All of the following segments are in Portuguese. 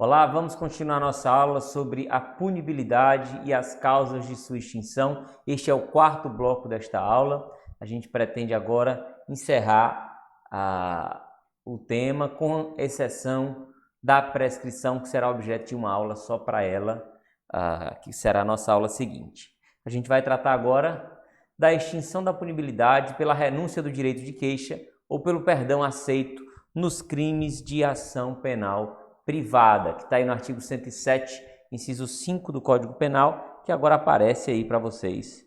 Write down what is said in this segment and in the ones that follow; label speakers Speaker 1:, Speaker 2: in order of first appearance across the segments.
Speaker 1: Olá, vamos continuar nossa aula sobre a punibilidade e as causas de sua extinção. Este é o quarto bloco desta aula. A gente pretende agora encerrar o tema, com exceção da prescrição, que será objeto de uma aula só para ela, que será a nossa aula seguinte. A gente vai tratar agora da extinção da punibilidade pela renúncia do direito de queixa ou pelo perdão aceito nos crimes de ação penal privada, que está aí no artigo 107, inciso 5 do Código Penal, que agora aparece aí para vocês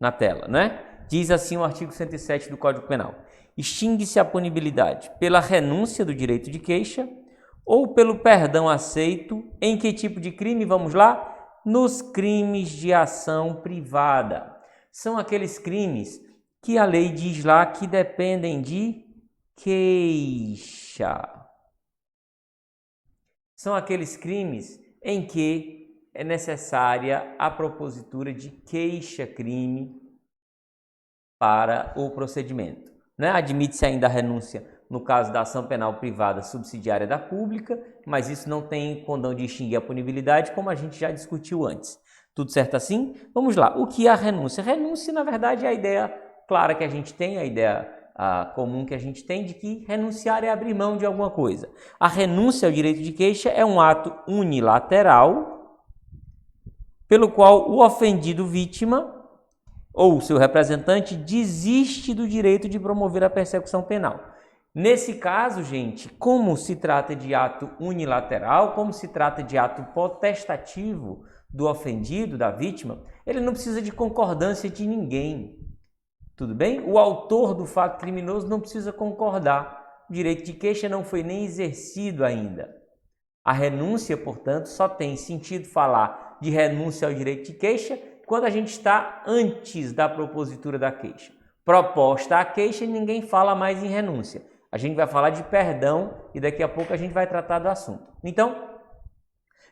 Speaker 1: na tela, né? Diz assim o artigo 107 do Código Penal: extingue-se a punibilidade pela renúncia do direito de queixa ou pelo perdão aceito em que tipo de crime? Vamos lá? Nos crimes de ação privada. São aqueles crimes que a lei diz lá que dependem de queixa. São aqueles crimes em que é necessária a propositura de queixa-crime para o procedimento, né? Admite-se ainda a renúncia no caso da ação penal privada subsidiária da pública, mas isso não tem condão de extinguir a punibilidade, como a gente já discutiu antes. Tudo certo assim? Vamos lá. O que é a renúncia? Renúncia, na verdade, é a ideia clara que a gente tem, a ideia comum que a gente tem de que renunciar é abrir mão de alguma coisa. A renúncia ao direito de queixa é um ato unilateral pelo qual o ofendido vítima ou seu representante desiste do direito de promover a persecução penal. Nesse caso, gente, como se trata de ato unilateral, como se trata de ato potestativo do ofendido, da vítima, ele não precisa de concordância de ninguém. Tudo bem? O autor do fato criminoso não precisa concordar. O direito de queixa não foi nem exercido ainda. A renúncia, portanto, só tem sentido falar de renúncia ao direito de queixa quando a gente está antes da propositura da queixa. Proposta a queixa, ninguém fala mais em renúncia. A gente vai falar de perdão e daqui a pouco a gente vai tratar do assunto. Então,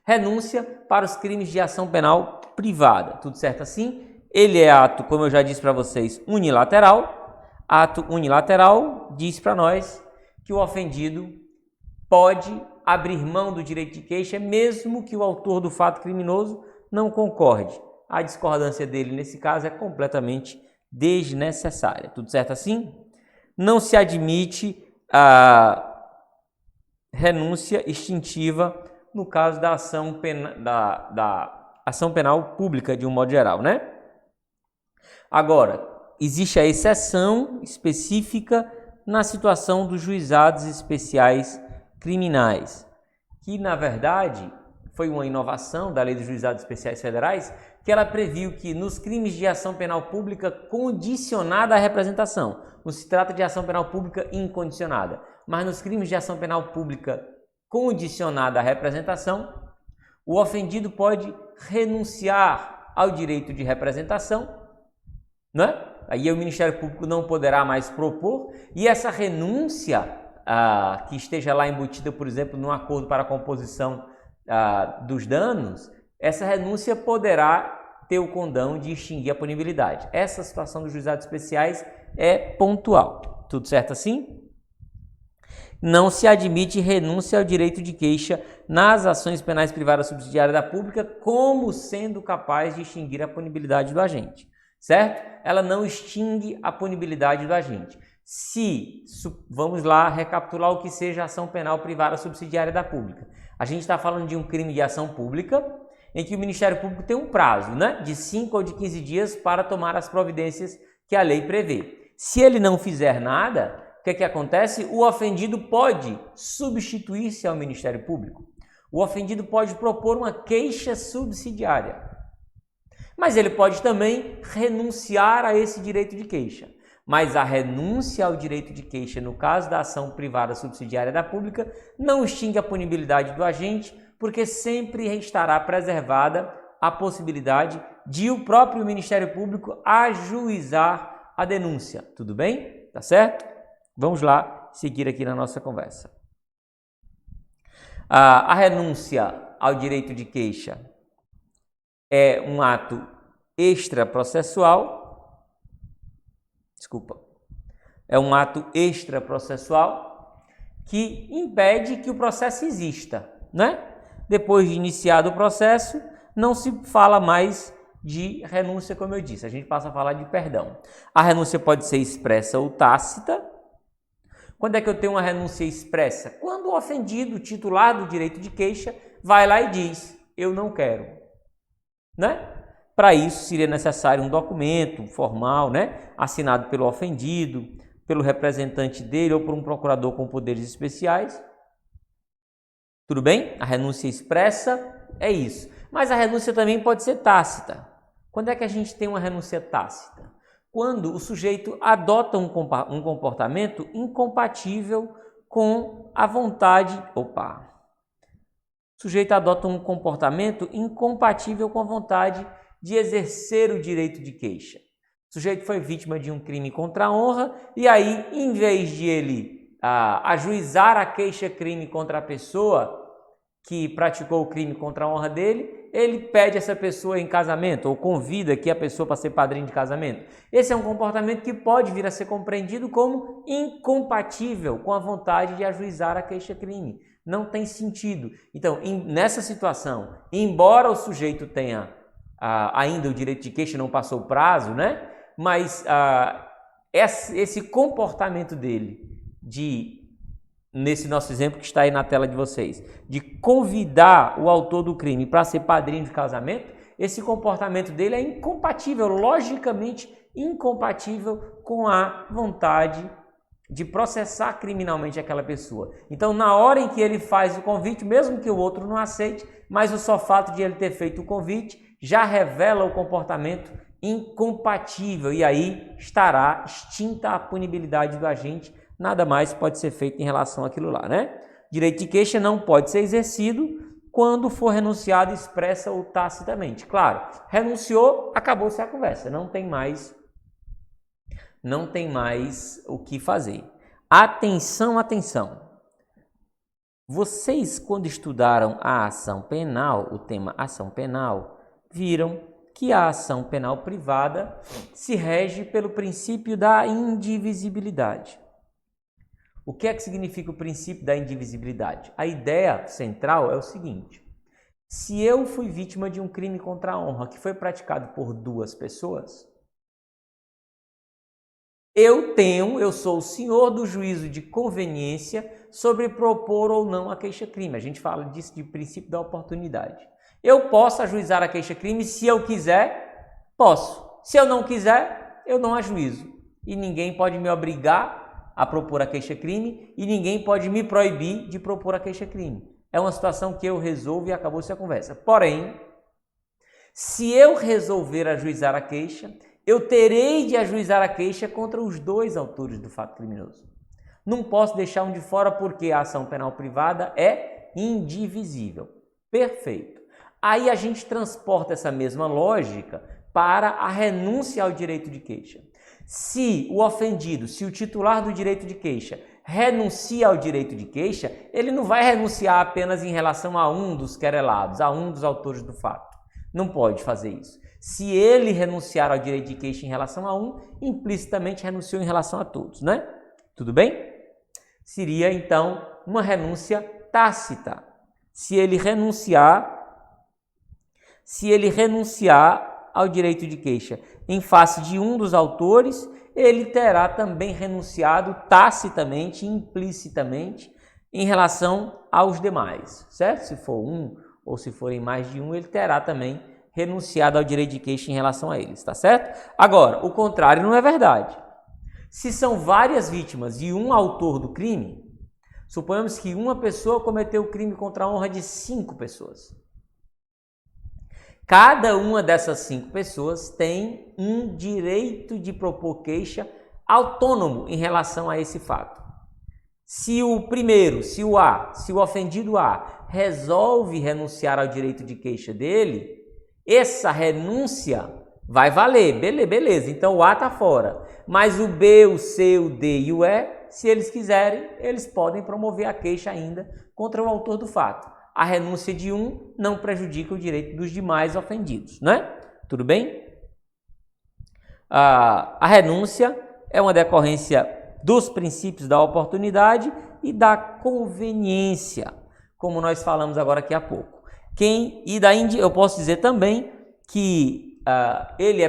Speaker 1: renúncia para os crimes de ação penal privada. Tudo certo assim? Ele é ato, como eu já disse para vocês, unilateral. Ato unilateral diz para nós que o ofendido pode abrir mão do direito de queixa, mesmo que o autor do fato criminoso não concorde. A discordância dele, nesse caso, é completamente desnecessária. Tudo certo assim? Não se admite a renúncia extintiva no caso da ação penal pública, de um modo geral, né? Agora, existe a exceção específica na situação dos juizados especiais criminais, que, na verdade, foi uma inovação da Lei dos Juizados Especiais Federais, que ela previu que nos crimes de ação penal pública condicionada à representação, não se trata de ação penal pública incondicionada, mas nos crimes de ação penal pública condicionada à representação, o ofendido pode renunciar ao direito de representação, né? Aí o Ministério Público não poderá mais propor, e essa renúncia que esteja lá embutida, por exemplo, num acordo para a composição dos danos, essa renúncia poderá ter o condão de extinguir a punibilidade. Essa situação dos juizados especiais é pontual. Tudo certo assim? Não se admite renúncia ao direito de queixa nas ações penais privadas subsidiárias da pública como sendo capaz de extinguir a punibilidade do agente. Certo? Ela não extingue a punibilidade do agente. Vamos lá recapitular o que seja ação penal privada subsidiária da pública. A gente está falando de um crime de ação pública em que o Ministério Público tem um prazo, né, de 5 ou de 15 dias para tomar as providências que a lei prevê. Se ele não fizer nada, o que acontece? O ofendido pode substituir-se ao Ministério Público. O ofendido pode propor uma queixa subsidiária. Mas ele pode também renunciar a esse direito de queixa. Mas a renúncia ao direito de queixa, no caso da ação privada subsidiária da pública, não extingue a punibilidade do agente, porque sempre estará preservada a possibilidade de o próprio Ministério Público ajuizar a denúncia. Tudo bem? Tá certo? Vamos lá seguir aqui na nossa conversa. A renúncia ao direito de queixa é um ato extraprocessual, é um ato extraprocessual que impede que o processo exista, né? Depois de iniciado o processo, não se fala mais de renúncia, como eu disse, a gente passa a falar de perdão. A renúncia pode ser expressa ou tácita. Quando é que eu tenho uma renúncia expressa? Quando o ofendido, titular do direito de queixa, vai lá e diz, eu não quero, né? Para isso seria necessário um documento formal, né? Assinado pelo ofendido, pelo representante dele ou por um procurador com poderes especiais. Tudo bem? A renúncia expressa é isso. Mas a renúncia também pode ser tácita. Quando é que a gente tem uma renúncia tácita? Quando o sujeito adota um comportamento incompatível com a vontade... O sujeito adota um comportamento incompatível com a vontade de exercer o direito de queixa. O sujeito foi vítima de um crime contra a honra e aí, em vez de ele ajuizar a queixa-crime contra a pessoa que praticou o crime contra a honra dele, ele pede essa pessoa em casamento ou convida aqui a pessoa para ser padrinho de casamento. Esse é um comportamento que pode vir a ser compreendido como incompatível com a vontade de ajuizar a queixa-crime. Não tem sentido. Então, nessa situação, embora o sujeito tenha ainda o direito de queixa, não passou o prazo, né? Mas esse comportamento dele nesse nosso exemplo que está aí na tela de vocês, de convidar o autor do crime para ser padrinho de casamento, esse comportamento dele é incompatível, logicamente incompatível com a vontade de processar criminalmente aquela pessoa. Então, na hora em que ele faz o convite, mesmo que o outro não aceite, mas o só fato de ele ter feito o convite já revela o comportamento incompatível e aí estará extinta a punibilidade do agente. Nada mais pode ser feito em relação àquilo lá, né? Direito de queixa não pode ser exercido quando for renunciado expressa ou tacitamente. Claro, renunciou, acabou-se a conversa, não tem mais o que fazer. Atenção, atenção. Vocês, quando estudaram a ação penal, o tema ação penal, viram que a ação penal privada se rege pelo princípio da indivisibilidade. O que é que significa o princípio da indivisibilidade? A ideia central é o seguinte: se eu fui vítima de um crime contra a honra que foi praticado por duas pessoas, eu sou o senhor do juízo de conveniência sobre propor ou não a queixa-crime. A gente fala disso de princípio da oportunidade. Eu posso ajuizar a queixa-crime se eu quiser, posso. Se eu não quiser, eu não ajuizo. E ninguém pode me obrigar a propor a queixa-crime e ninguém pode me proibir de propor a queixa-crime. É uma situação que eu resolvo e acabou-se a conversa. Porém, se eu resolver ajuizar a queixa, eu terei de ajuizar a queixa contra os dois autores do fato criminoso. Não posso deixar um de fora porque a ação penal privada é indivisível. Perfeito. Aí a gente transporta essa mesma lógica para a renúncia ao direito de queixa. Se o ofendido, se o titular do direito de queixa renuncia ao direito de queixa, ele não vai renunciar apenas em relação a um dos querelados, a um dos autores do fato. Não pode fazer isso. Se ele renunciar ao direito de queixa em relação a um, implicitamente renunciou em relação a todos, né? Tudo bem? Seria, então, uma renúncia tácita. Se ele renunciar ao direito de queixa em face de um dos autores, ele terá também renunciado tacitamente, implicitamente, em relação aos demais, certo? Se for um ou se forem mais de um, ele terá também renunciado ao direito de queixa em relação a eles, tá certo? Agora, o contrário não é verdade. Se são várias vítimas e um autor do crime, suponhamos que uma pessoa cometeu o crime contra a honra de 5 pessoas. Cada uma dessas 5 pessoas tem um direito de propor queixa autônomo em relação a esse fato. Se o primeiro, se o ofendido A, resolve renunciar ao direito de queixa dele, essa renúncia vai valer, beleza, então o A está fora. Mas o B, o C, o D e o E, se eles quiserem, eles podem promover a queixa ainda contra o autor do fato. A renúncia de um não prejudica o direito dos demais ofendidos, né? Tudo bem? A renúncia é uma decorrência dos princípios da oportunidade e da conveniência, como nós falamos agora aqui há pouco. Eu posso dizer também que ele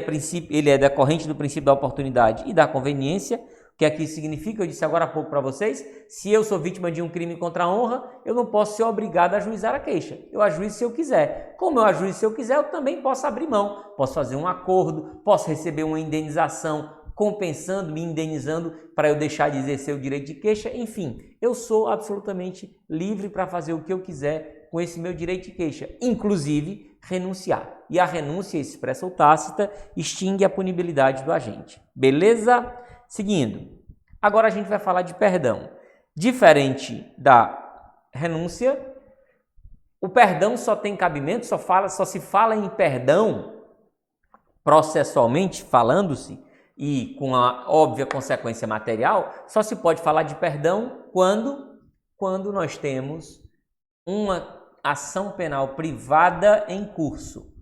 Speaker 1: é decorrente do princípio da oportunidade e da conveniência. O que aqui significa, eu disse agora há pouco para vocês, se eu sou vítima de um crime contra a honra, eu não posso ser obrigado a ajuizar a queixa. Eu ajuizo se eu quiser. Como eu ajuizo se eu quiser, eu também posso abrir mão. Posso fazer um acordo, posso receber uma indenização compensando, me indenizando para eu deixar de exercer o direito de queixa. Enfim, eu sou absolutamente livre para fazer o que eu quiser com esse meu direito de queixa, inclusive renunciar. E a renúncia expressa ou tácita extingue a punibilidade do agente. Beleza? Seguindo, agora a gente vai falar de perdão. Diferente da renúncia, o perdão só tem cabimento, só se fala em perdão processualmente falando-se e com a óbvia consequência material, só se pode falar de perdão quando nós temos uma ação penal privada em curso.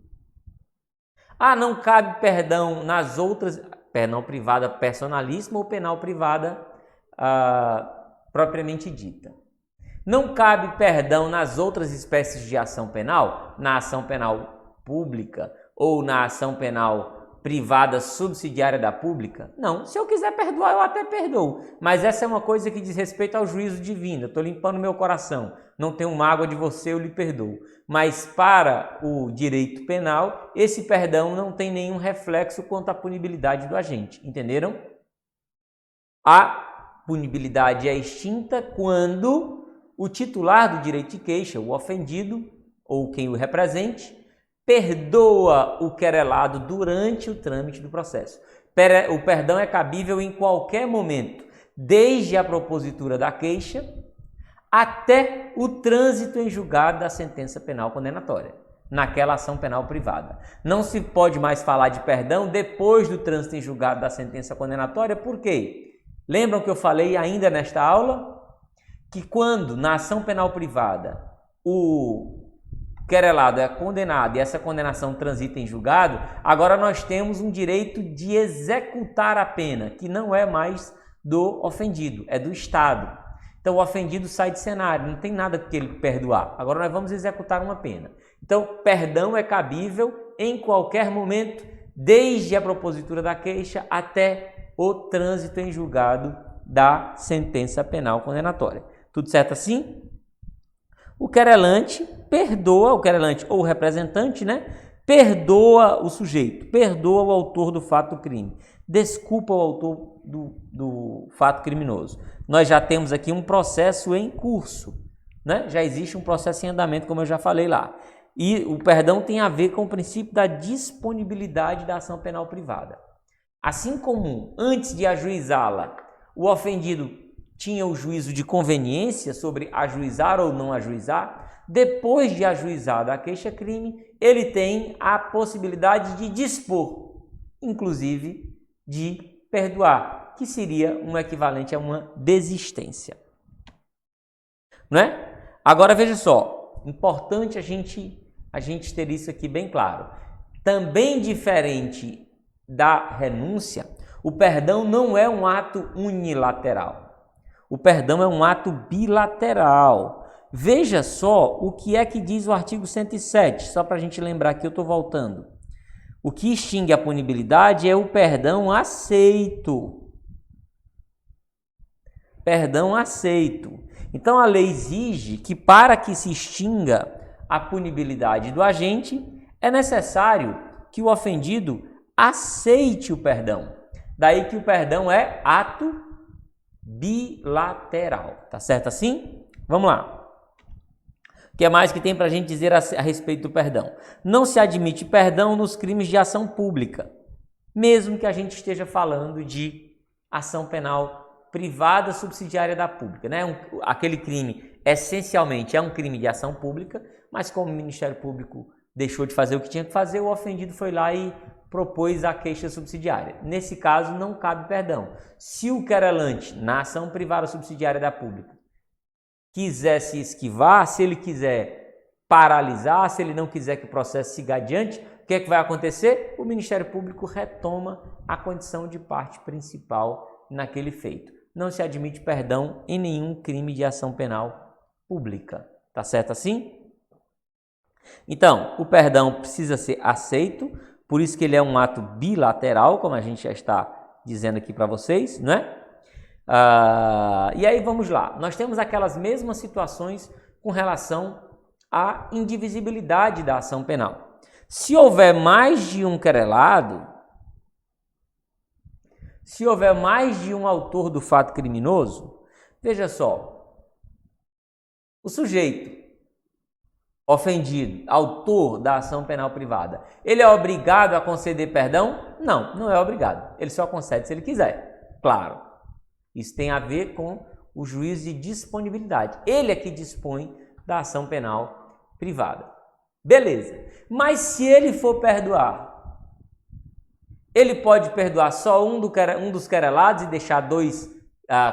Speaker 1: Não cabe perdão nas outras... penal privada personalíssima ou penal privada propriamente dita. Não cabe perdão nas outras espécies de ação penal, na ação penal pública ou na ação penal privada subsidiária da pública? Não, se eu quiser perdoar, eu até perdoo, mas essa é uma coisa que diz respeito ao juízo divino. Eu estou limpando meu coração, não tenho mágoa de você, eu lhe perdoo. Mas para o direito penal, esse perdão não tem nenhum reflexo quanto à punibilidade do agente, entenderam? A punibilidade é extinta quando o titular do direito de queixa, o ofendido ou quem o represente, perdoa o querelado durante o trâmite do processo. O perdão é cabível em qualquer momento, desde a propositura da queixa até o trânsito em julgado da sentença penal condenatória, naquela ação penal privada. Não se pode mais falar de perdão depois do trânsito em julgado da sentença condenatória, por quê? Lembram que eu falei ainda nesta aula? Que quando na ação penal privada o querelado é condenado e essa condenação transita em julgado, agora nós temos um direito de executar a pena, que não é mais do ofendido, é do Estado. Então o ofendido sai de cenário, não tem nada que ele perdoar. Agora nós vamos executar uma pena. Então perdão é cabível em qualquer momento, desde a propositura da queixa até o trânsito em julgado da sentença penal condenatória. Tudo certo assim? O querelante ou o representante, perdoa o sujeito, perdoa o autor do fato do crime, desculpa o autor do fato criminoso. Nós já temos aqui um processo em curso, já existe um processo em andamento, como eu já falei lá. E o perdão tem a ver com o princípio da disponibilidade da ação penal privada. Assim como antes de ajuizá-la, o ofendido tinha o juízo de conveniência sobre ajuizar ou não ajuizar, depois de ajuizada a queixa-crime, ele tem a possibilidade de dispor, inclusive de perdoar, que seria um equivalente a uma desistência. Não é? Agora veja só, importante a gente ter isso aqui bem claro. Também diferente da renúncia, o perdão não é um ato unilateral. O perdão é um ato bilateral. Veja só o que é que diz o artigo 107, só para a gente lembrar que eu estou voltando. O que extingue a punibilidade é o perdão aceito. Perdão aceito. Então a lei exige que para que se extinga a punibilidade do agente, é necessário que o ofendido aceite o perdão. Daí que o perdão é ato bilateral. Tá certo assim? Vamos lá. O que é mais que tem para a gente dizer a respeito do perdão? Não se admite perdão nos crimes de ação pública, mesmo que a gente esteja falando de ação penal privada subsidiária da pública, aquele crime essencialmente é um crime de ação pública, mas como o Ministério Público deixou de fazer o que tinha que fazer, o ofendido foi lá e propôs a queixa subsidiária. Nesse caso, não cabe perdão. Se o querelante, na ação privada subsidiária da pública, quiser se esquivar, se ele quiser paralisar, se ele não quiser que o processo siga adiante, o que é que vai acontecer? O Ministério Público retoma a condição de parte principal naquele feito. não se admite perdão em nenhum crime de ação penal pública. Tá certo assim? Então, o perdão precisa ser aceito, por isso que ele é um ato bilateral, como a gente já está dizendo aqui para vocês, né? E aí vamos lá, nós temos aquelas mesmas situações com relação à indivisibilidade da ação penal. Se houver mais de um querelado, se houver mais de um autor do fato criminoso, veja só, o sujeito ofendido, autor da ação penal privada, ele é obrigado a conceder perdão? Não, não é obrigado. Ele só concede se ele quiser, claro. Isso tem a ver com o juízo de disponibilidade. Ele é que dispõe da ação penal privada. Beleza. Mas se ele for perdoar, ele pode perdoar só um dos querelados e deixar dois,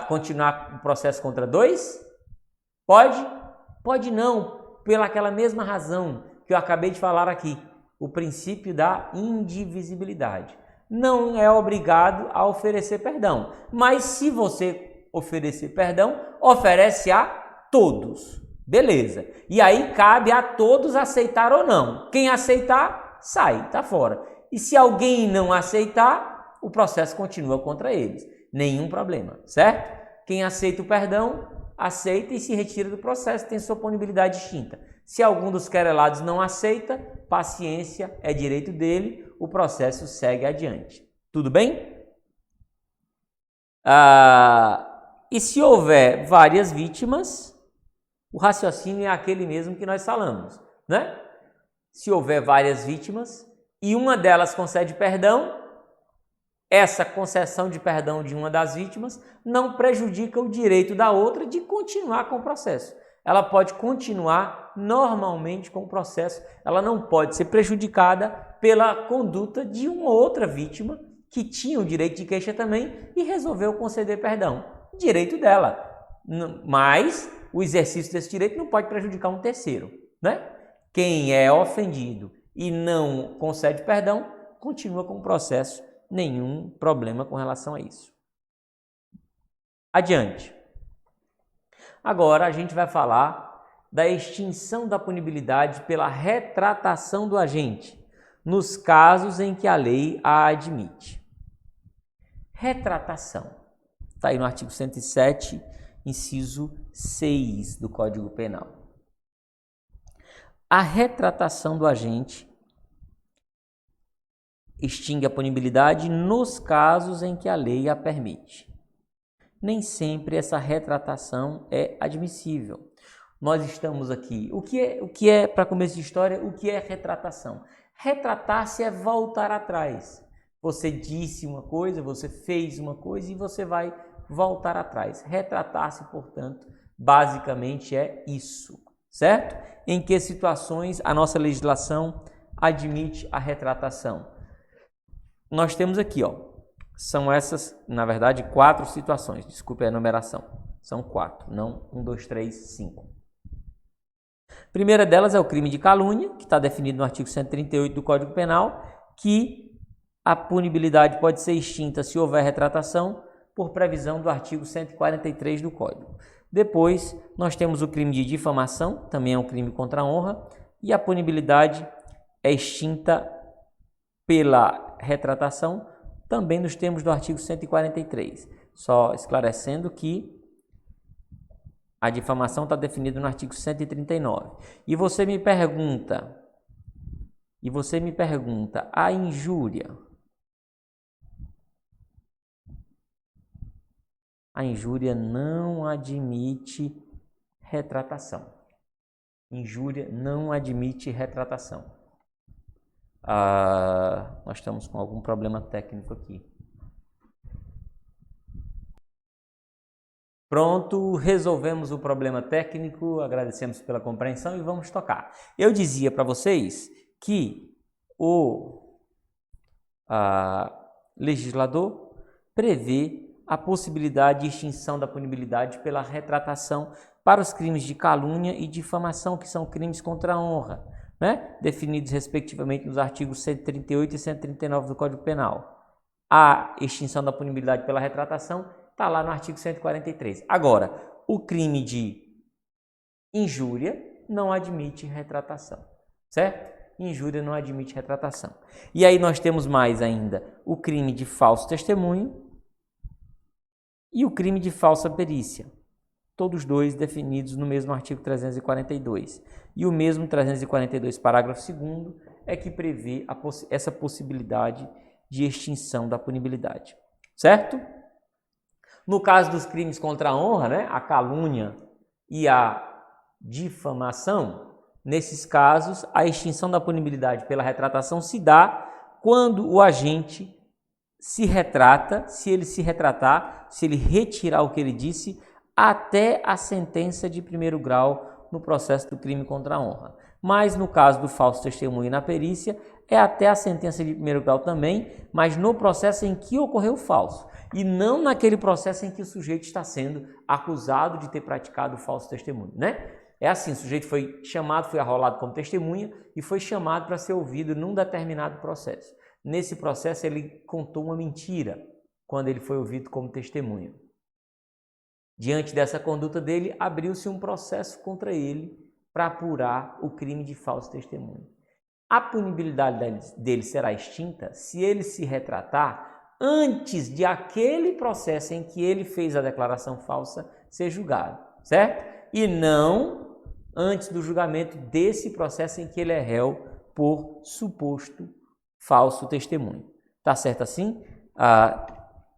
Speaker 1: continuar o processo contra dois? Pode? Pode não. Pela aquela mesma razão que eu acabei de falar aqui, o princípio da indivisibilidade. Não é obrigado a oferecer perdão, mas se você oferecer perdão, oferece a todos, beleza. E aí cabe a todos aceitar ou não. Quem aceitar, sai, tá fora. E se alguém não aceitar, o processo continua contra eles. Nenhum problema, certo? Quem aceita o perdão, aceita e se retira do processo, tem sua punibilidade extinta. Se algum dos querelados não aceita, paciência, é direito dele, o processo segue adiante. Tudo bem? E se houver várias vítimas, o raciocínio é aquele mesmo que nós falamos, né? Se houver várias vítimas e uma delas concede perdão, essa concessão de perdão de uma das vítimas não prejudica o direito da outra de continuar com o processo. Ela pode continuar normalmente com o processo, ela não pode ser prejudicada pela conduta de uma outra vítima que tinha o direito de queixa também e resolveu conceder perdão. Direito dela, mas o exercício desse direito não pode prejudicar um terceiro, né? Quem é ofendido e não concede perdão, continua com o processo. Nenhum problema com relação a isso. Adiante. Agora a gente vai falar da extinção da punibilidade pela retratação do agente, nos casos em que a lei a admite. Retratação. Está aí no artigo 107, inciso 6 do Código Penal. A retratação do agente extingue a punibilidade nos casos em que a lei a permite. Nem sempre essa retratação é admissível. Nós estamos aqui. O que é para começo de história, o que é retratação? Retratar-se é voltar atrás. Você disse uma coisa, você fez uma coisa e você vai voltar atrás. Retratar-se, portanto, basicamente é isso, certo? Em que situações a nossa legislação admite a retratação? Nós temos aqui, são essas, na verdade, 4 situações. Desculpe a numeração. São 4, não 1, 2, 3, 5. A primeira delas é o crime de calúnia, que está definido no artigo 138 do Código Penal, que a punibilidade pode ser extinta se houver retratação, por previsão do artigo 143 do Código. Depois, nós temos o crime de difamação, também é um crime contra a honra, e a punibilidade é extinta pela retratação, também nos termos do artigo 143. Só esclarecendo que a difamação está definida no artigo 139. E você me pergunta, a injúria? A injúria não admite retratação. Injúria não admite retratação. Nós estamos com algum problema técnico aqui. Pronto, resolvemos o problema técnico, agradecemos pela compreensão e vamos tocar. Eu dizia para vocês que o legislador prevê a possibilidade de extinção da punibilidade pela retratação para os crimes de calúnia e difamação, que são crimes contra a honra, né? Definidos respectivamente nos artigos 138 e 139 do Código Penal. A extinção da punibilidade pela retratação está lá no artigo 143. Agora, o crime de injúria não admite retratação, certo? Injúria não admite retratação. E aí nós temos mais ainda o crime de falso testemunho e o crime de falsa perícia. Todos dois definidos no mesmo artigo 342. E o mesmo 342, parágrafo 2º, é que prevê essa possibilidade de extinção da punibilidade, certo? No caso dos crimes contra a honra, né, a calúnia e a difamação, nesses casos, a extinção da punibilidade pela retratação se dá quando o agente se retrata, se ele se retratar, se ele retirar o que ele disse, até a sentença de primeiro grau no processo do crime contra a honra. Mas no caso do falso testemunho e na perícia, é até a sentença de primeiro grau também, mas no processo em que ocorreu o falso, e não naquele processo em que o sujeito está sendo acusado de ter praticado o falso testemunho, né? É assim, o sujeito foi chamado, foi arrolado como testemunha e foi chamado para ser ouvido num determinado processo. Nesse processo ele contou uma mentira quando ele foi ouvido como testemunha. Diante dessa conduta dele, abriu-se um processo contra ele para apurar o crime de falso testemunho. A punibilidade dele será extinta se ele se retratar antes de aquele processo em que ele fez a declaração falsa ser julgado, certo? E não antes do julgamento desse processo em que ele é réu por suposto falso testemunho. Tá certo assim?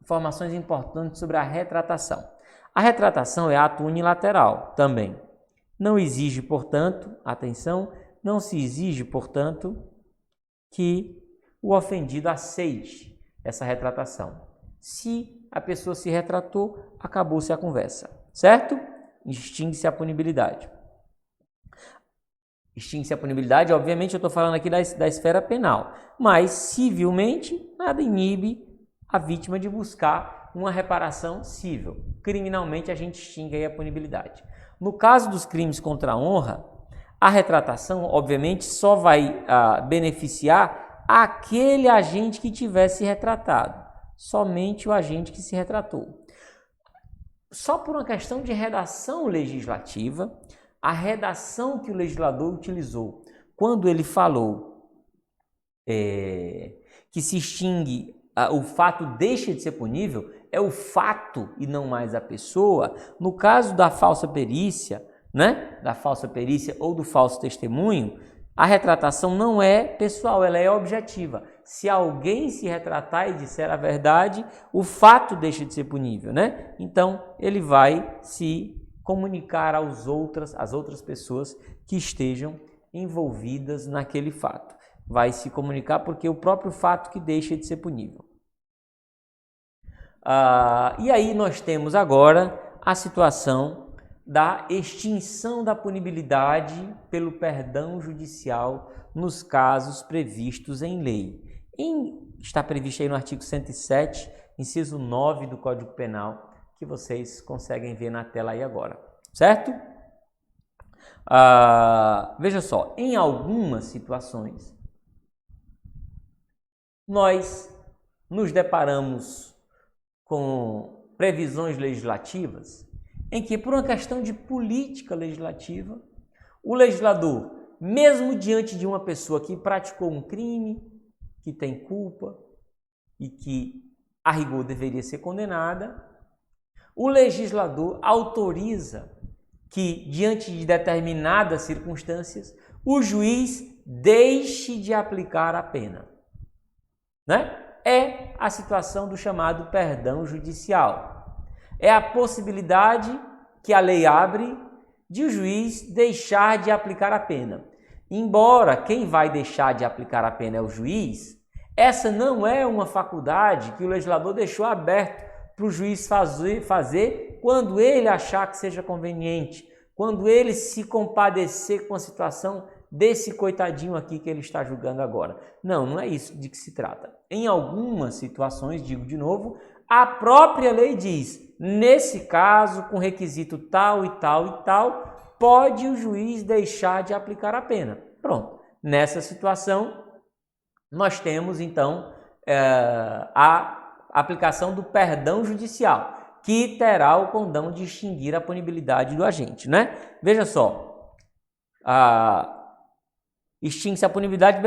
Speaker 1: Informações importantes sobre a retratação. A retratação é ato unilateral também. Não exige, portanto, atenção, não se exige, portanto, que o ofendido aceite essa retratação. Se a pessoa se retratou, acabou-se a conversa, certo? Extingue-se a punibilidade. Extingue-se a punibilidade, obviamente eu estou falando aqui da esfera penal, mas civilmente nada inibe a vítima de buscar uma reparação cível. Criminalmente a gente extingue aí a punibilidade. No caso dos crimes contra a honra, a retratação, obviamente, só vai beneficiar aquele agente que tivesse retratado. Somente o agente que se retratou. Só por uma questão de redação legislativa, a redação que o legislador utilizou quando ele falou que se extingue, o fato deixa de ser punível, é o fato e não mais a pessoa. No caso da falsa perícia, né? Da falsa perícia ou do falso testemunho, a retratação não é pessoal, ela é objetiva. Se alguém se retratar e disser a verdade, o fato deixa de ser punível, né? Então, ele vai se comunicar às outras pessoas que estejam envolvidas naquele fato. Vai se comunicar porque é o próprio fato que deixa de ser punível. E aí nós temos agora a situação da extinção da punibilidade pelo perdão judicial nos casos previstos em lei. Está previsto aí no artigo 107, inciso 9 do Código Penal, que vocês conseguem ver na tela aí agora, certo? Veja só, em algumas situações, nós nos deparamos com previsões legislativas em que, por uma questão de política legislativa, o legislador, mesmo diante de uma pessoa que praticou um crime, que tem culpa e que, a rigor, deveria ser condenada, o legislador autoriza que, diante de determinadas circunstâncias, o juiz deixe de aplicar a pena, né? É a situação do chamado perdão judicial. É a possibilidade que a lei abre de o juiz deixar de aplicar a pena. Embora quem vai deixar de aplicar a pena é o juiz, essa não é uma faculdade que o legislador deixou aberto para o juiz fazer quando ele achar que seja conveniente, quando ele se compadecer com a situação desse coitadinho aqui que ele está julgando agora. Não, não é isso de que se trata. Em algumas situações, digo de novo, a própria lei diz, nesse caso, com requisito tal e tal e tal, pode o juiz deixar de aplicar a pena. Pronto. Nessa situação, nós temos, então, a aplicação do perdão judicial, que terá o condão de extinguir a punibilidade do agente, né? Veja só, extingue-se a punibilidade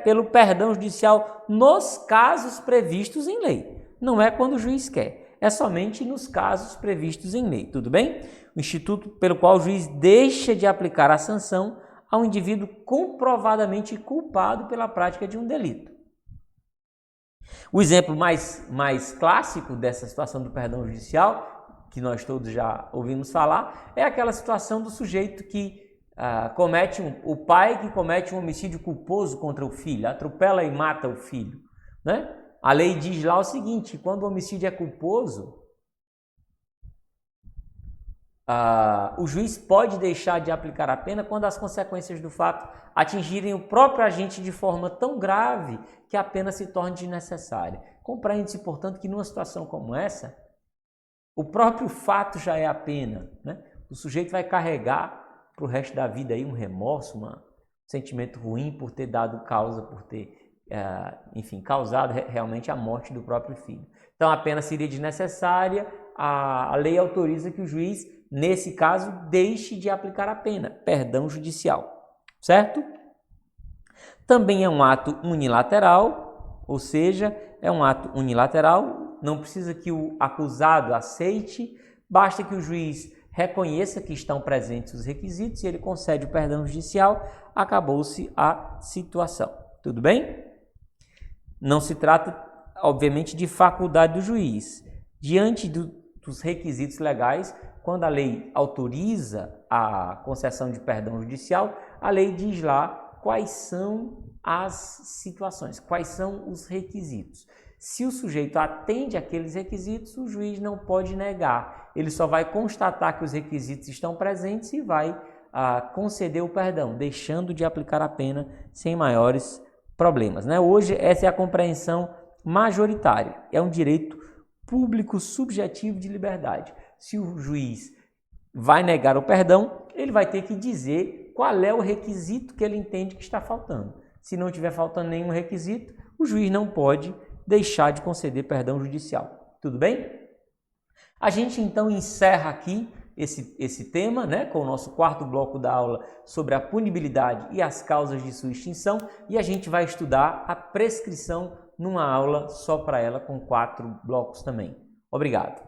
Speaker 1: pelo perdão judicial nos casos previstos em lei. Não é quando o juiz quer, é somente nos casos previstos em lei, tudo bem? O instituto pelo qual o juiz deixa de aplicar a sanção ao indivíduo comprovadamente culpado pela prática de um delito. O exemplo mais clássico dessa situação do perdão judicial, que nós todos já ouvimos falar, é aquela situação do sujeito que o pai que comete um homicídio culposo contra o filho, atropela e mata o filho, né? A lei diz lá o seguinte: quando o homicídio é culposo, o juiz pode deixar de aplicar a pena quando as consequências do fato atingirem o próprio agente de forma tão grave que a pena se torne desnecessária. Compreende-se, portanto, que numa situação como essa, o próprio fato já é a pena, né? O sujeito vai carregar para o resto da vida aí um remorso, um sentimento ruim por ter dado causa, por ter, causado realmente a morte do próprio filho. Então a pena seria desnecessária, a lei autoriza que o juiz, nesse caso, deixe de aplicar a pena, perdão judicial, certo? Também é um ato unilateral, ou seja, é um ato unilateral, não precisa que o acusado aceite, basta que o juiz reconheça que estão presentes os requisitos e ele concede o perdão judicial, acabou-se a situação. Tudo bem? Não se trata, obviamente, de faculdade do juiz. Diante dos requisitos legais, quando a lei autoriza a concessão de perdão judicial, a lei diz lá quais são as situações, quais são os requisitos. Se o sujeito atende àqueles requisitos, o juiz não pode negar. Ele só vai constatar que os requisitos estão presentes e vai conceder o perdão, deixando de aplicar a pena sem maiores problemas, né? Hoje, essa é a compreensão majoritária. É um direito público subjetivo de liberdade. Se o juiz vai negar o perdão, ele vai ter que dizer qual é o requisito que ele entende que está faltando. Se não estiver faltando nenhum requisito, o juiz não pode deixar de conceder perdão judicial. Tudo bem? A gente então encerra aqui esse tema, né, com o nosso quarto bloco da aula sobre a punibilidade e as causas de sua extinção, e a gente vai estudar a prescrição numa aula só para ela com 4 blocos também. Obrigado.